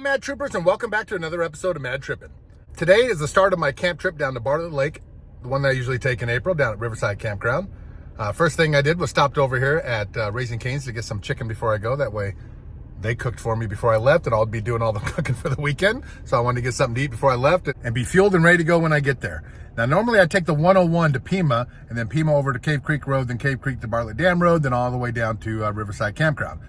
Mad Troopers, and welcome back to another episode of Mad Trippin'. Today is the start of my camp trip down to Bartlett Lake, the one that I usually take in April down at Riverside Campground. First thing I did was stopped over here at Raising Cane's to get some chicken before I go. That way they cooked for me before I left, and I'll be doing all the cooking for the weekend. So I wanted to get something to eat before I left and be fueled and ready to go when I get there. Now, normally I take the 101 to Pima, and then Pima over to Cave Creek Road, then Cave Creek to Bartlett Dam Road, then all the way down to Riverside Campground.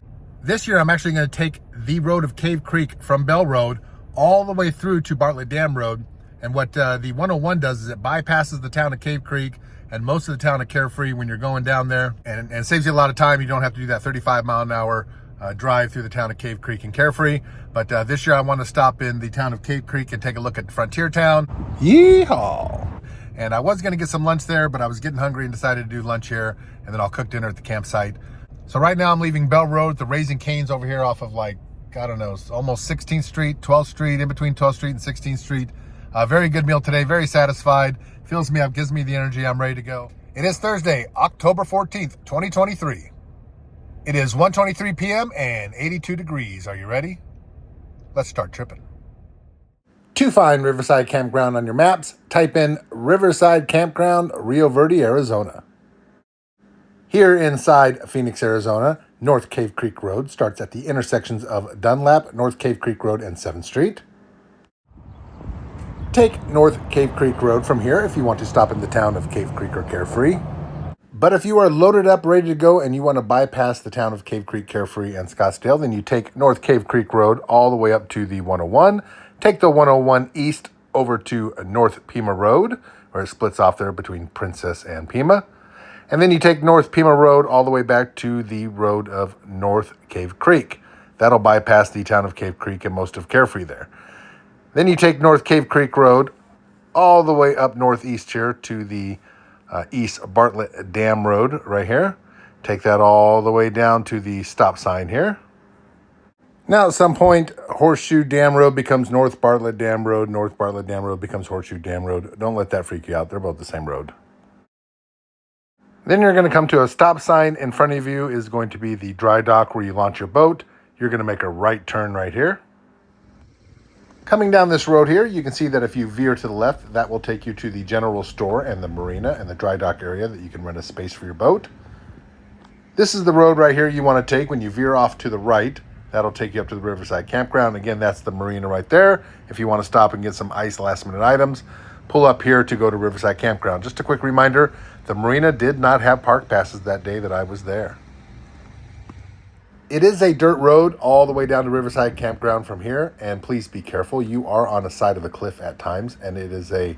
This year, I'm actually going to take the road of Cave Creek from Bell Road all the way through to Bartlett Dam Road. And what the 101 does is it bypasses the town of Cave Creek and most of the town of Carefree when you're going down there. And saves you a lot of time. You don't have to do that 35-mile-an-hour drive through the town of Cave Creek and Carefree. But this year, I want to stop in the town of Cave Creek and take a look at Frontier Town. Yeehaw! And I was going to get some lunch there, but I was getting hungry and decided to do lunch here. And then I'll cook dinner at the campsite. So right now I'm leaving Bell Road, the Raising Cane's over here off of I don't know, almost 16th Street, 12th Street, in between 12th Street and 16th Street. Very good meal today, very satisfied. Fills me up, gives me the energy, I'm ready to go. It is Thursday, October 14th, 2023. It is 1:23 p.m. and 82 degrees. Are you ready? Let's start tripping. To find Riverside Campground on your maps, type in Riverside Campground, Rio Verde, Arizona. Here inside Phoenix, Arizona, North Cave Creek Road starts at the intersections of Dunlap, North Cave Creek Road, and 7th Street. Take North Cave Creek Road from here if you want to stop in the town of Cave Creek or Carefree. But if you are loaded up, ready to go, and you want to bypass the town of Cave Creek, Carefree, and Scottsdale, then you take North Cave Creek Road all the way up to the 101. Take the 101 east over to North Pima Road, where it splits off there between Princess and Pima. And then you take North Pima Road all the way back to the road of North Cave Creek. That'll bypass the town of Cave Creek and most of Carefree there. Then you take North Cave Creek Road all the way up northeast here to the East Bartlett Dam Road right here. Take that all the way down to the stop sign here. Now at some point, Horseshoe Dam Road becomes North Bartlett Dam Road. North Bartlett Dam Road becomes Horseshoe Dam Road. Don't let that freak you out. They're both the same road. Then you're going to come to a stop sign. In front of you is going to be the dry dock where you launch your boat. You're going to make a right turn right here. Coming down this road here, you can see that if you veer to the left, that will take you to the general store and the marina and the dry dock area that you can rent a space for your boat. This is the road right here you want to take. When you veer off to the right, that'll take you up to the Riverside Campground. Again, that's the marina right there. If you want to stop and get some ice last-minute items, pull up here to go to Riverside Campground. Just a quick reminder, the marina did not have park passes that day that I was there. It is a dirt road all the way down to Riverside Campground from here, and please be careful. You are on a side of a cliff at times, and it is a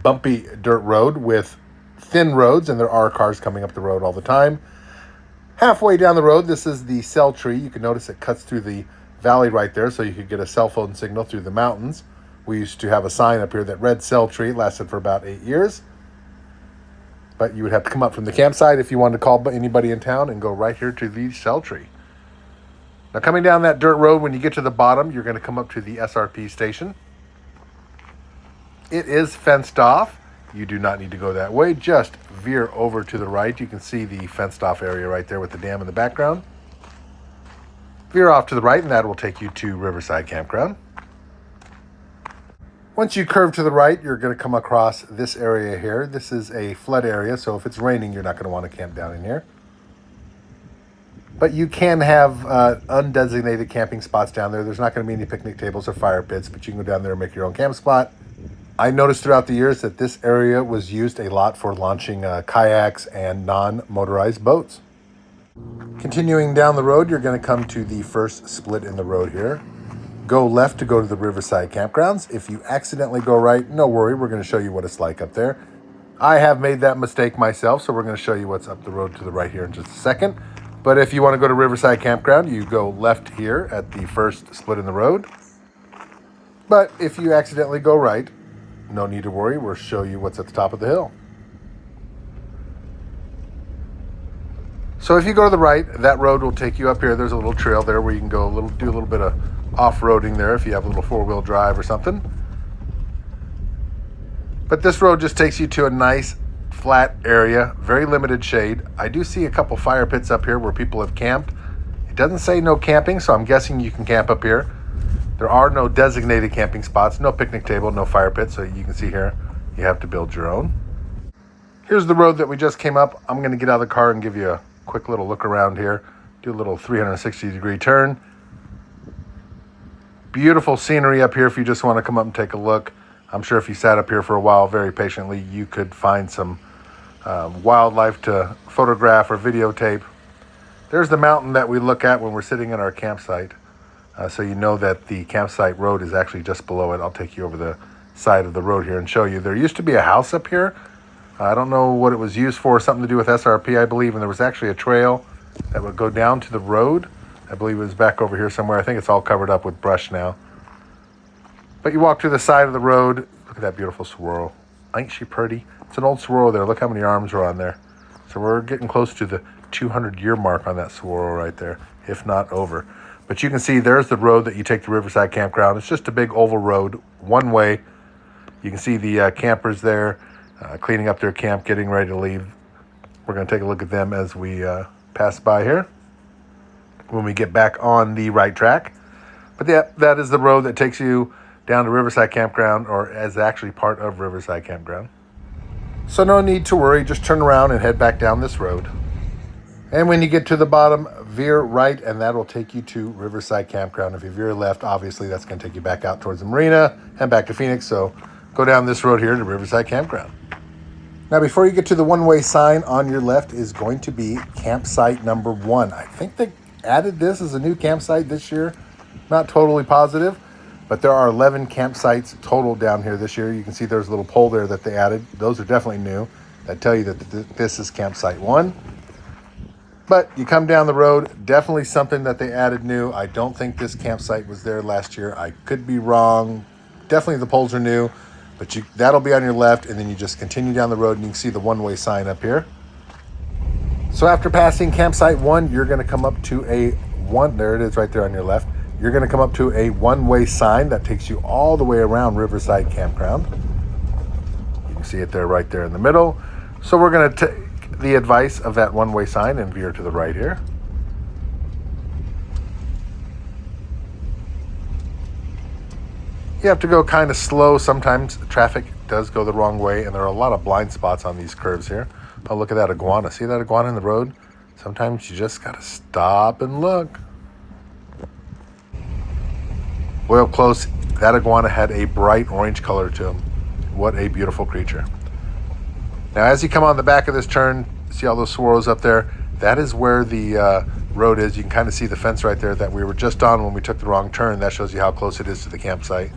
bumpy dirt road with thin roads, and there are cars coming up the road all the time. Halfway down the road, this is the cell tree. You can notice it cuts through the valley right there, so you could get a cell phone signal through the mountains. We used to have a sign up here that read cell tree. It lasted for about 8 years. But you would have to come up from the campsite if you wanted to call anybody in town and go right here to the cell tree. Now coming down that dirt road, when you get to the bottom, you're going to come up to the SRP station. It is fenced off. You do not need to go that way. Just veer over to the right. You can see the fenced off area right there with the dam in the background. Veer off to the right, and that will take you to Riverside Campground. Once you curve to the right, you're going to come across this area here. This is a flood area, so if it's raining, you're not going to want to camp down in here. But you can have undesignated camping spots down there. There's not going to be any picnic tables or fire pits, but you can go down there and make your own camp spot. I noticed throughout the years that this area was used a lot for launching kayaks and non-motorized boats. Continuing down the road, you're going to come to the first split in the road here. Go left to go to the Riverside Campgrounds. If you accidentally go right, no worry, we're going to show you what it's like up there. I have made that mistake myself, so we're going to show you what's up the road to the right here in just a second. But if you want to go to Riverside Campground, you go left here at the first split in the road. But if you accidentally go right, no need to worry, we'll show you what's at the top of the hill. So if you go to the right, that road will take you up here. There's a little trail there where you can go do a little bit of off-roading there if you have a little four-wheel drive or something. But this road just takes you to a nice flat area, very limited shade. I do see a couple fire pits up here where people have camped. It doesn't say no camping, so I'm guessing you can camp up here. There are no designated camping spots, no picnic table, no fire pit. So you can see here, you have to build your own. Here's the road that we just came up. I'm going to get out of the car and give you a quick little look around here. Do a little 360-degree turn. Beautiful scenery up here if you just want to come up and take a look. I'm sure if you sat up here for a while very patiently, you could find some wildlife to photograph or videotape. There's the mountain that we look at when we're sitting in our campsite. So you know that the campsite road is actually just below it. I'll take you over the side of the road here and show you. There used to be a house up here. I don't know what it was used for, something to do with SRP, I believe, and there was actually a trail that would go down to the road. I believe it was back over here somewhere. I think it's all covered up with brush now. But you walk to the side of the road. Look at that beautiful swirl. Ain't she pretty? It's an old swirl there. Look how many arms are on there. So we're getting close to the 200-year mark on that swirl right there, if not over. But you can see there's the road that you take to Riverside Campground. It's just a big oval road, one way. You can see the campers there cleaning up their camp, getting ready to leave. We're going to take a look at them as we pass by here when we get back on the right track. But yeah, that is the road that takes you down to Riverside Campground, or as actually part of Riverside Campground. So no need to worry, just turn around and head back down this road. And when you get to the bottom, veer right, and that will take you to Riverside Campground. If you veer left, obviously that's going to take you back out towards the marina and back to Phoenix. So go down this road here to Riverside Campground. Now, before you get to the one-way sign, on your left is going to be campsite number 1. I think they added this as a new campsite this year. Not totally positive, but there are 11 campsites total down here this year. You can see there's a little pole there that they added. Those are definitely new that tell you that this is campsite 1. But you come down the road, definitely something that they added new. I don't think this campsite was there last year. I could be wrong. Definitely the poles are new, but that'll be on your left, and then you just continue down the road, and you can see the one-way sign up here. So after passing campsite 1, you're going to come up to there it is right there on your left. You're going to come up to a one-way sign that takes you all the way around Riverside Campground. You can see it there, right there in the middle. So we're going to take the advice of that one-way sign and veer to the right here. You have to go kind of slow. Sometimes traffic does go the wrong way, and there are a lot of blind spots on these curves here. Oh, look at that iguana. See that iguana in the road? Sometimes you just got to stop and look. Well, close. That iguana had a bright orange color to him. What a beautiful creature. Now, as you come on the back of this turn, see all those swirls up there? That is where the road is. You can kind of see the fence right there that we were just on when we took the wrong turn. That shows you how close it is to the campsite.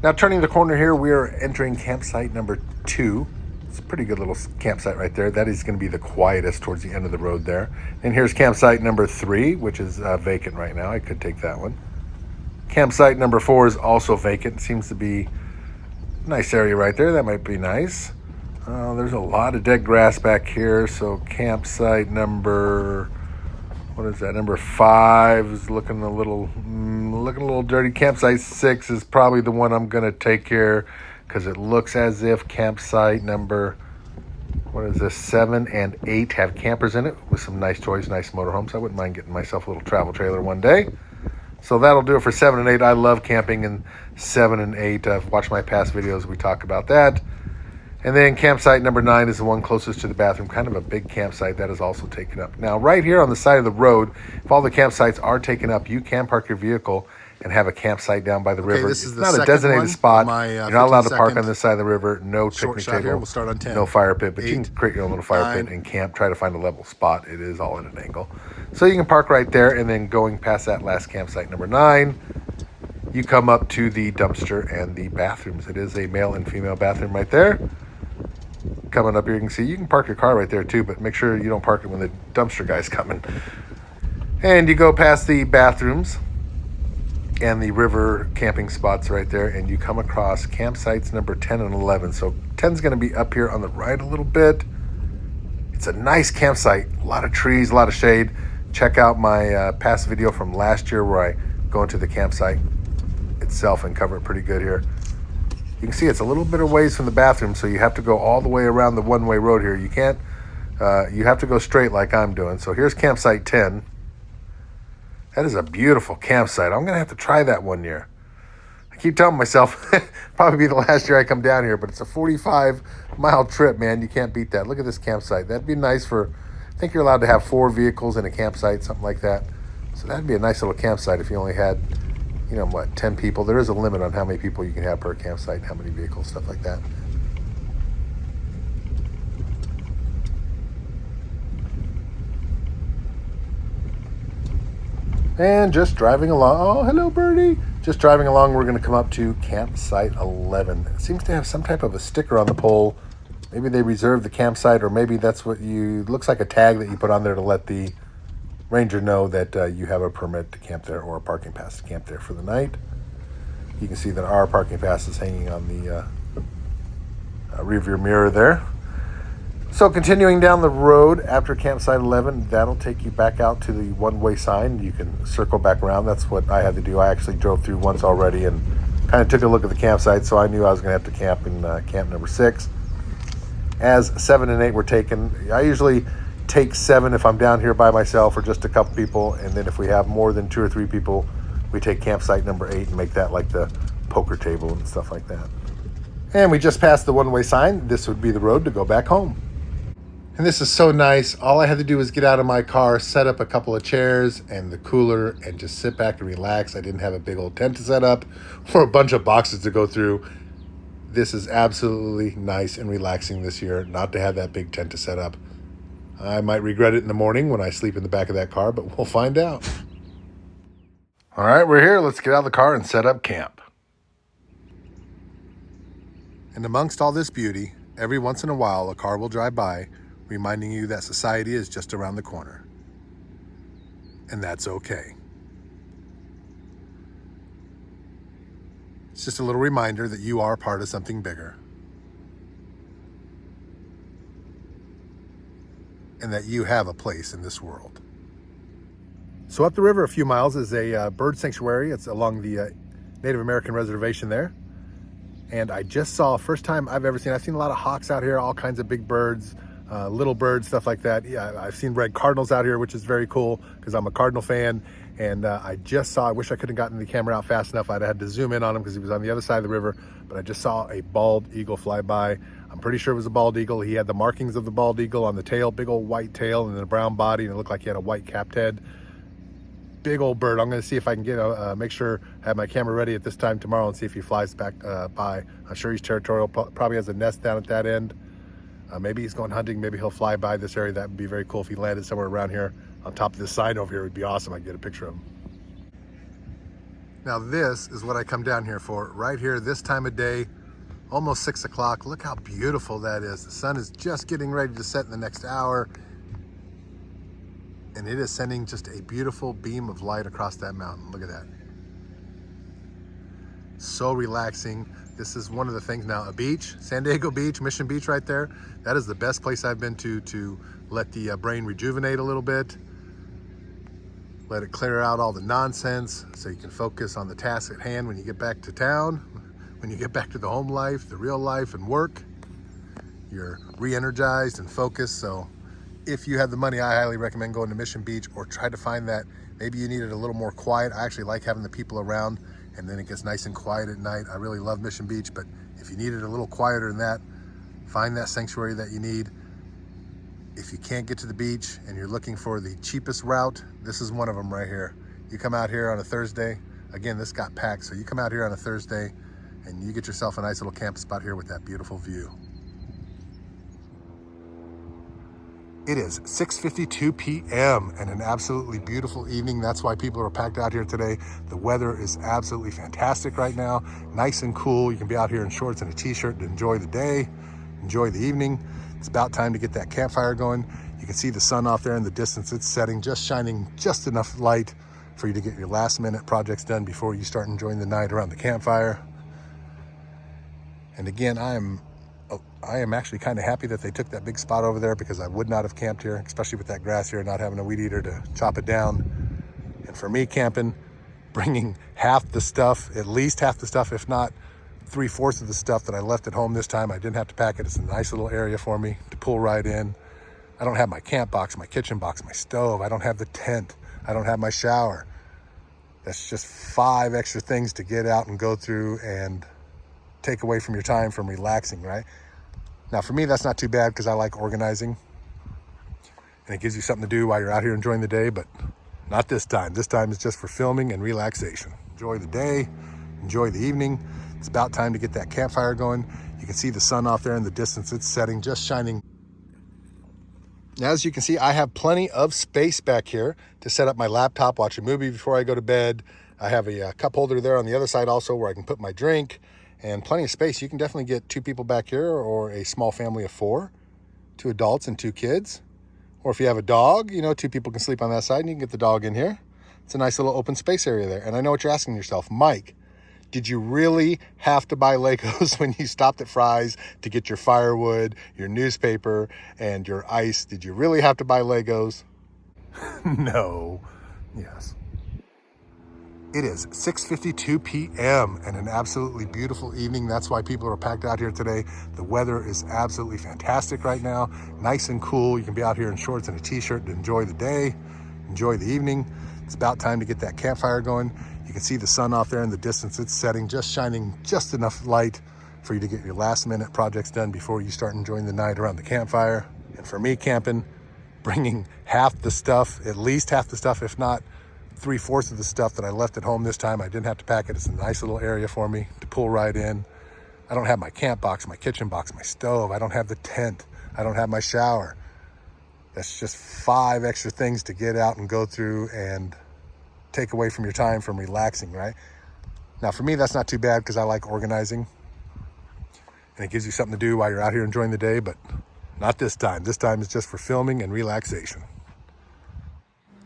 Now, turning the corner here, we are entering campsite number 2. It's a pretty good little campsite right there. That is going to be the quietest towards the end of the road there. And here's campsite number 3, which is vacant right now. I could take that one. Campsite number 4 is also vacant. Seems to be a nice area right there. That might be nice. There's a lot of dead grass back here. So campsite number, number 5 is looking a little dirty. Campsite 6 is probably the one I'm going to take here because it looks as if campsite number, 7 and 8 have campers in it with some nice toys, nice motorhomes. I wouldn't mind getting myself a little travel trailer one day. So that'll do it for 7 and 8. I love camping in 7 and 8. I've watched my past videos. We talk about that. And then campsite number 9 is the one closest to the bathroom, kind of a big campsite that is also taken up. Now, right here on the side of the road, if all the campsites are taken up, you can park your vehicle and have a campsite down by the river. This is it's not a designated spot. You're not allowed to park on this side of the river. No picnic table. Here. We'll start on 10. No fire pit, but 8, you can create your own little fire 9, pit and camp. Try to find a level spot. It is all at an angle. So you can park right there, and then going past that last campsite, number 9, you come up to the dumpster and the bathrooms. It is a male and female bathroom right there. Coming up here, you can see you can park your car right there too, but make sure you don't park it when the dumpster guy's coming. And you go past the bathrooms and the river camping spots right there, and you come across campsites number 10 and 11. So 10 is going to be up here on the right a little bit. It's a nice campsite, a lot of trees, a lot of shade. Check out my past video from last year where I go into the campsite itself and cover it pretty good here. You can see it's a little bit of ways from the bathroom, so you have to go all the way around the one-way road here. You can't, you have to go straight like I'm doing. So here's campsite 10. That is a beautiful campsite. I'm going to have to try that one year. keep telling myself, probably be the last year I come down here, but it's a 45-mile trip, man. You can't beat that. Look at this campsite. That'd be nice for, I think you're allowed to have 4 vehicles in a campsite, something like that. So that'd be a nice little campsite if you only had, 10 people. There is a limit on how many people you can have per campsite, how many vehicles, stuff like that. And just driving along, oh, hello, birdie. Just driving along, we're going to come up to campsite 11. It seems to have some type of a sticker on the pole. Maybe they reserved the campsite, or maybe that's looks like a tag that you put on there to let the ranger know that you have a permit to camp there or a parking pass to camp there for the night. You can see that our parking pass is hanging on the rearview mirror there. So continuing down the road after campsite 11, that'll take you back out to the one-way sign. You can circle back around. That's what I had to do. I actually drove through once already and kind of took a look at the campsite, so I knew I was going to have to camp in camp number 6. As 7 and 8 were taken, I usually take 7 if I'm down here by myself or just a couple people, and then if we have more than 2 or 3 people, we take campsite number 8 and make that like the poker table and stuff like that. And we just passed the one-way sign. This would be the road to go back home. And this is so nice. All I had to do was get out of my car, set up a couple of chairs and the cooler, and just sit back and relax. I didn't have a big old tent to set up or a bunch of boxes to go through. This is absolutely nice and relaxing this year, not to have that big tent to set up. I might regret it in the morning when I sleep in the back of that car, but we'll find out. All right, we're here. Let's get out of the car and set up camp. And amongst all this beauty, every once in a while, a car will drive by, reminding you that society is just around the corner. And that's okay. It's just a little reminder that you are part of something bigger. And that you have a place in this world. So up the river a few miles is a bird sanctuary. It's along the Native American reservation there. And I just saw, first time I've seen a lot of hawks out here, all kinds of big birds, little birds, stuff like that. Yeah, I've seen red cardinals out here, which is very cool because I'm a Cardinal fan. And I just saw, I wish I could have gotten the camera out fast enough. I'd had to zoom in on him because he was on the other side of the river. But I just saw a bald eagle fly by. I'm pretty sure it was a bald eagle. He had the markings of the bald eagle on the tail, big old white tail and then a brown body. And it looked like he had a white capped head. Big old bird. I'm going to see if I can get make sure I have my camera ready at this time tomorrow and see if he flies back by. I'm sure he's territorial. Probably has a nest down at that end. Maybe he's going hunting. Maybe he'll fly by this area. That would be very cool if he landed somewhere around here on top of this sign over here. It would be awesome. I could get a picture of him. Now this is what I come down here for. Right here, this time of day, almost 6 o'clock. Look how beautiful that is. The sun is just getting ready to set in the next hour. And it is sending just a beautiful beam of light across that mountain. Look at that. So relaxing. This is one of the things now, a beach, San Diego Beach, Mission Beach right there. That is the best place I've been to let the brain rejuvenate a little bit. Let it clear out all the nonsense so you can focus on the task at hand when you get back to town, when you get back to the home life, the real life and work. You're re-energized and focused. So if you have the money, I highly recommend going to Mission Beach or try to find that. Maybe you needed a little more quiet. I actually like having the people around and then it gets nice and quiet at night. I really love Mission Beach, but if you needed a little quieter than that, find that sanctuary that you need. If you can't get to the beach and you're looking for the cheapest route, this is one of them right here. You come out here on a Thursday. Again, this got packed, so you come out here on a Thursday and you get yourself a nice little camp spot here with that beautiful view. It is 6:52 p.m. and an absolutely beautiful evening. That's why people are packed out here today. The weather is absolutely fantastic right now. Nice and cool. You can be out here in shorts and a t-shirt to enjoy the day, enjoy the evening. It's about time to get that campfire going. You can see the sun off there in the distance. It's setting, just shining just enough light for you to get your last minute projects done before you start enjoying the night around the campfire. And again, I am actually kind of happy that they took that big spot over there because I would not have camped here, especially with that grass here, not having a weed eater to chop it down. And for me, camping, bringing half the stuff, at least half the stuff, if not 3/4 of the stuff that I left at home this time, I didn't have to pack it. It's a nice little area for me to pull right in. I don't have my camp box, my kitchen box, my stove. I don't have the tent. I don't have my shower. That's just 5 extra things to get out and go through and take away from your time from relaxing, right? Now, for me, that's not too bad because I like organizing. And it gives you something to do while you're out here enjoying the day, but not this time. This time is just for filming and relaxation. Enjoy the day, enjoy the evening. It's about time to get that campfire going. You can see the sun off there in the distance. It's setting, just shining. As you can see, I have plenty of space back here to set up my laptop, watch a movie before I go to bed. I have a cup holder there on the other side also where I can put my drink, and plenty of space. You can definitely get 2 people back here, or a small family of 4, 2 adults and 2 kids. Or if you have a dog, 2 people can sleep on that side and you can get the dog in here. It's a nice little open space area there. And I know what you're asking yourself, Mike, did you really have to buy Legos when you stopped at Fry's to get your firewood, your newspaper, and your ice? Did you really have to buy Legos? No. Yes. It is 6:52 p.m. and an absolutely beautiful evening. That's why people are packed out here today. The weather is absolutely fantastic right now. Nice and cool. You can be out here in shorts and a t-shirt to enjoy the day, enjoy the evening. It's about time to get that campfire going. You can see the sun off there in the distance. It's setting, just shining just enough light for you to get your last minute projects done before you start enjoying the night around the campfire. And for me, camping, bringing half the stuff, at least half the stuff, if not 3/4 of the stuff that I left at home this time. I didn't have to pack it. It's a nice little area for me to pull right in. I don't have my camp box, my kitchen box, my stove. I don't have the tent. I don't have my shower. That's just 5 extra things to get out and go through and take away from your time from relaxing, right? Now, for me, that's not too bad because I like organizing. And it gives you something to do while you're out here enjoying the day, but not this time. This time is just for filming and relaxation.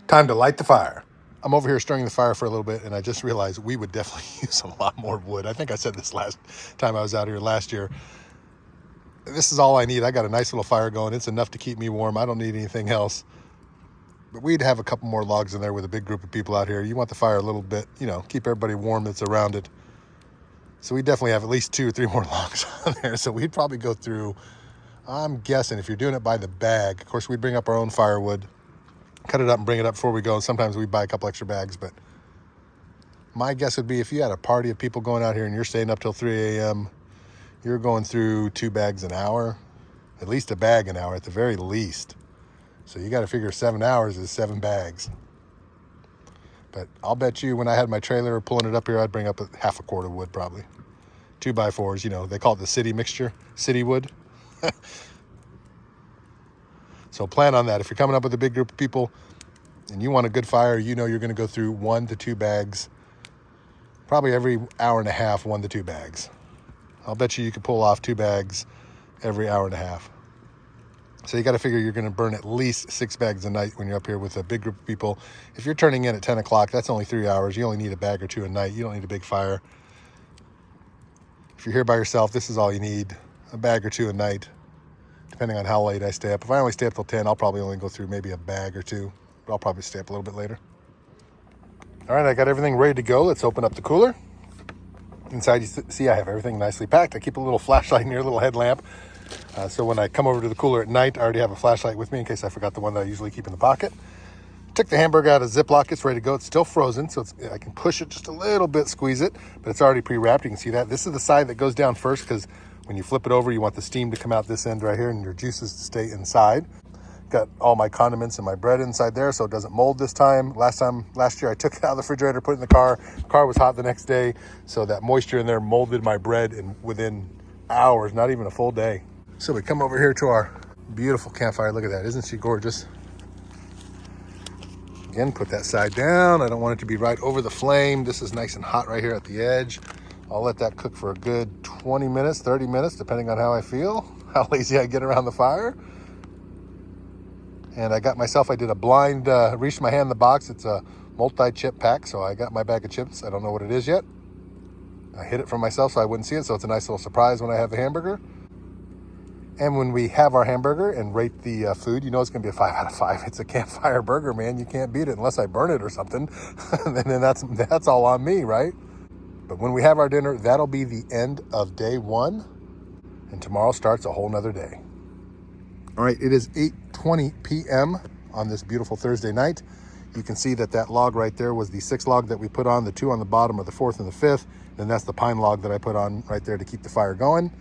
Time to light the fire. I'm over here stirring the fire for a little bit, and I just realized we would definitely use a lot more wood. I think I said this last time I was out here last year. This is all I need. I got a nice little fire going. It's enough to keep me warm. I don't need anything else. But we'd have a couple more logs in there with a big group of people out here. You want the fire a little bit, keep everybody warm that's around it. So we definitely have at least 2 or 3 more logs on there. So we'd probably go through, I'm guessing, if you're doing it by the bag, of course, we'd bring up our own firewood, cut it up and bring it up before we go. Sometimes we buy a couple extra bags, but my guess would be if you had a party of people going out here and you're staying up till 3 a.m., you're going through 2 bags an hour, at least a bag an hour at the very least. So you got to figure 7 hours is 7 bags. But I'll bet you when I had my trailer pulling it up here, I'd bring up half a quart of wood probably. 2x4s, they call it the city mixture, city wood. So plan on that. If you're coming up with a big group of people and you want a good fire, you're going to go through 1 to 2 bags, probably every hour and a half, 1 to 2 bags. I'll bet you could pull off 2 bags every hour and a half. So you got to figure you're going to burn at least 6 bags a night when you're up here with a big group of people. If you're turning in at 10 o'clock, that's only 3 hours. You only need a bag or 2 a night. You don't need a big fire. If you're here by yourself, this is all you need, a bag or 2 a night, depending on how late I stay up. If I only stay up till 10, I'll probably only go through maybe a bag or 2. But I'll probably stay up a little bit later. All right, I got everything ready to go. Let's open up the cooler. Inside, you see I have everything nicely packed. I keep a little flashlight near, a little headlamp. So when I come over to the cooler at night, I already have a flashlight with me in case I forgot the one that I usually keep in the pocket. Took the hamburger out of Ziploc. It's ready to go. It's still frozen, so I can push it just a little bit, squeeze it, but it's already pre-wrapped. You can see that. This is the side that goes down first because when you flip it over, you want the steam to come out this end right here and your juices to stay inside. Got all my condiments and my bread inside there so it doesn't mold this time. Last year, I took it out of the refrigerator, put it in the car. The car was hot the next day, so that moisture in there molded my bread within hours, not even a full day. So we come over here to our beautiful campfire. Look at that. Isn't she gorgeous? Again, put that side down. I don't want it to be right over the flame. This is nice and hot right here at the edge. I'll let that cook for a good 20 minutes, 30 minutes, depending on how I feel, how lazy I get around the fire. And I did a blind, reached my hand in the box. It's a multi-chip pack, so I got my bag of chips. I don't know what it is yet. I hid it from myself so I wouldn't see it, so it's a nice little surprise when I have the hamburger. And when we have our hamburger and rate the food, it's going to be a 5 out of 5. It's a campfire burger, man. You can't beat it unless I burn it or something. And then that's all on me, right? But when we have our dinner, that'll be the end of day 1. And tomorrow starts a whole nother day. All right, it is 8:20 p.m. on this beautiful Thursday night. You can see that that log right there was the 6th log that we put on. The 2 on the bottom are the 4th and the 5th. Then that's the pine log that I put on right there to keep the fire going.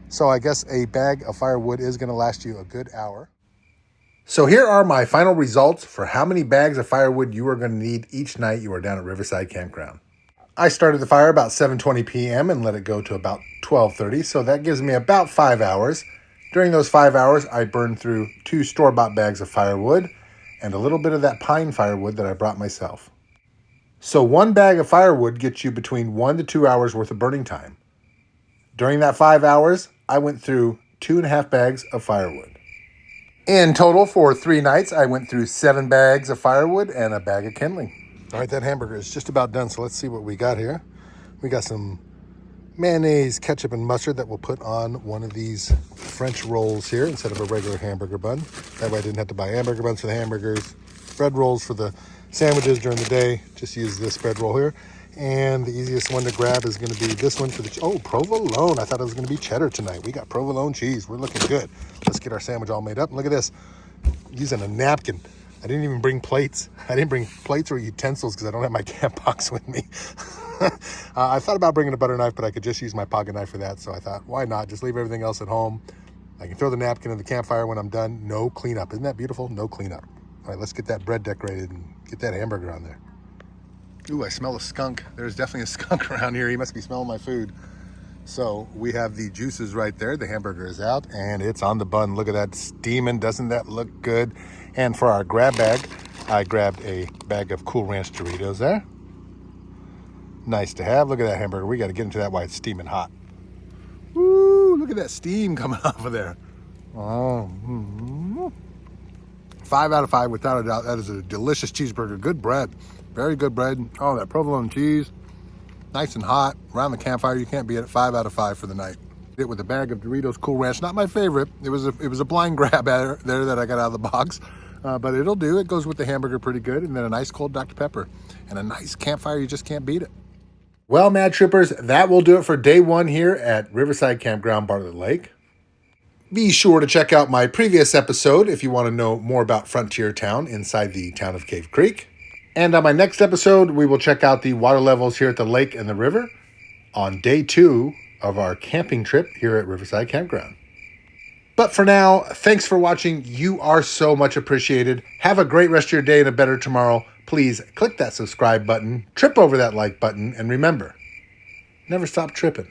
So I guess a bag of firewood is going to last you a good hour. So here are my final results for how many bags of firewood you are going to need each night you are down at Riverside Campground. I started the fire about 7:20 p.m. and let it go to about 12:30, so that gives me about 5 hours. During those 5 hours, I burned through 2 store-bought bags of firewood and a little bit of that pine firewood that I brought myself. So 1 bag of firewood gets you between 1 to 2 hours worth of burning time. During that 5 hours, I went through 2.5 bags of firewood. In total, for 3 nights, I went through 7 bags of firewood and a bag of kindling. All right, that hamburger is just about done, so let's see what we got here. We got some mayonnaise, ketchup, and mustard that we'll put on one of these French rolls here instead of a regular hamburger bun. That way I didn't have to buy hamburger buns for the hamburgers, bread rolls for the sandwiches during the day. Just use this bread roll here. And the easiest one to grab is going to be this one for the, provolone. I thought it was going to be cheddar tonight. We got provolone cheese. We're looking good. Let's get our sandwich all made up. Look at this. Using a napkin. I didn't even bring plates. I didn't bring plates or utensils because I don't have my camp box with me. I thought about bringing a butter knife, but I could just use my pocket knife for that. So I thought, why not? Just leave everything else at home. I can throw the napkin in the campfire when I'm done. No cleanup. Isn't that beautiful? No cleanup. All right, let's get that bread decorated and get that hamburger on there. Ooh, I smell a skunk. There's definitely a skunk around here. He must be smelling my food. So we have the juices right there. The hamburger is out and it's on the bun. Look at that steaming. Doesn't that look good? And for our grab bag, I grabbed a bag of Cool Ranch Doritos there. Nice to have. Look at that hamburger. We got to get into that while it's steaming hot. Woo, look at that steam coming off of there. Oh, 5 out of 5 without a doubt. That is a delicious cheeseburger. Good bread. Very good bread. Oh, that provolone cheese. Nice and hot. Around the campfire, you can't beat it. 5 out of 5 for the night. It with a bag of Doritos Cool Ranch. Not my favorite. It was a blind grab there that I got out of the box. But it'll do. It goes with the hamburger pretty good. And then a nice cold Dr. Pepper. And a nice campfire. You just can't beat it. Well, Mad Trippers, that will do it for day 1 here at Riverside Campground, Bartlett Lake. Be sure to check out my previous episode if you want to know more about Frontier Town inside the town of Cave Creek. And on my next episode, we will check out the water levels here at the lake and the river on day 2 of our camping trip here at Riverside Campground. But for now, thanks for watching. You are so much appreciated. Have a great rest of your day and a better tomorrow. Please click that subscribe button, trip over that like button, and remember, never stop tripping.